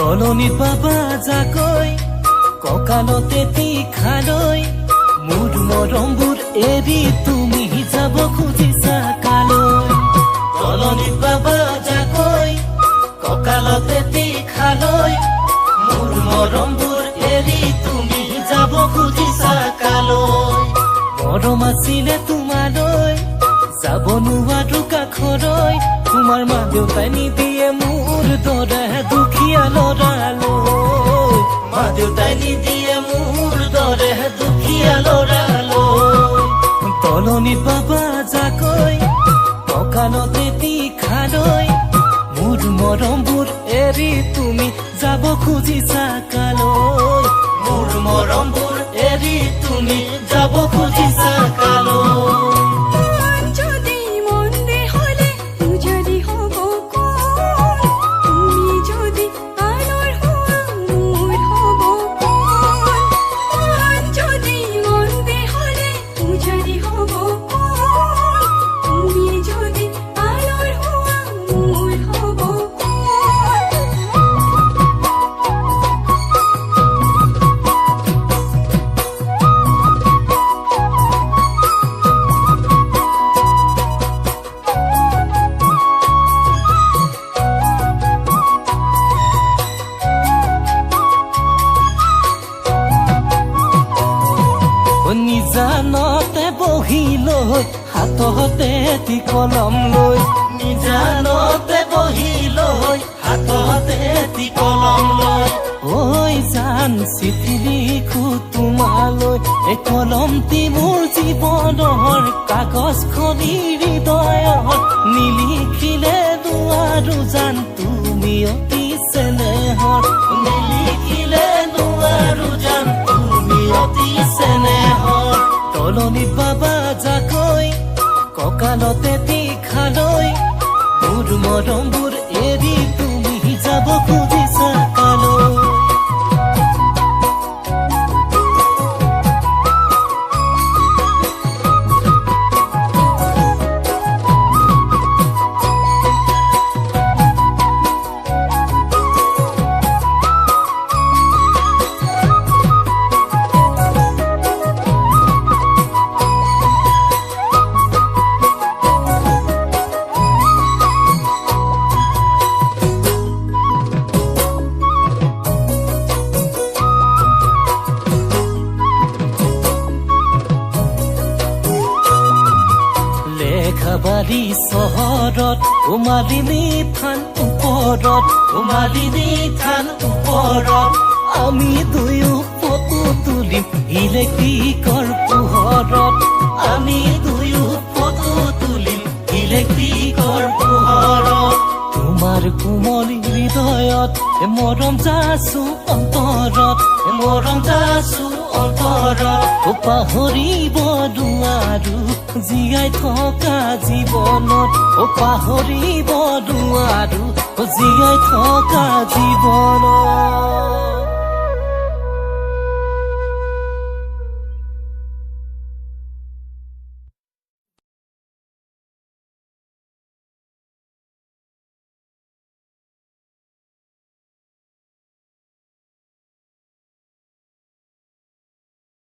তলনিত বাবা যাকৈ কঁকালতে তীখালৈ মোৰ মৰমবোৰ এৰি তুমি যাব খুজিছা কালৈ তলনিত বাবা যাকৈ কঁকালতে তীখালৈ মোৰ মৰমবোৰ এৰি তুমি যাব খুজিছা কালৈ মৰম আছিলে তোমালৈ যাব নোৱাৰো কাষলৈ তোমাৰ মা দেউতাই নিদিয়ে মোৰ দৰে দুখীয়া ল'ৰালৈ মা দেউতাই নিদিয়ে মোৰ দৰে দুখীয়া ল'ৰালৈ তলনিত বাবা যাকৈ কঁকালতে তীখালৈ মোৰ মৰমবোৰ এৰি তুমি যাব খুজিছা কালৈ মোৰ মৰমবোৰ এৰি তুমি যাব খুজিছা কালৈ নিজানতে বহি লৈ হাততে এটি কলম লৈ নিজানতে বহি লৈ হাততে এটি কলম লৈ ঐ জান চিঠি লিখো তোমালৈ এই কলমটি মোৰ জীৱনৰ কাগজখনি হৃদয়ত নিলিখিলে নোৱাৰো জান তুমি অতি চেনেহৰ নিলিখিলে নোৱাৰো জান তুমি অতি চেনেহৰ তলনিত বাবা যাকৈ কঁকালতে তীখালৈ মোৰ মৰমবোৰ এৰি তুমি যাব খুজিছা কালৈ বাৰী চহৰত মালিনী থান ওপৰত মালিনী থান ওপৰত আমি দুয়ো ফটো তুলিম ইলেক্ট্ৰিকৰ পোহৰত আমি দুয়ো ফটো তুলিম ইলেক্ট্ৰিকৰ পোহৰত তোমাৰ কোমল হৃদয়ত মৰম যাচো অন্তৰত মৰম যাচো অন্তৰত পাহৰিব নোৱাৰো জীয়াই থকা জীৱনত পাহৰিব নোৱাৰো জীয়াই থকা জীৱনত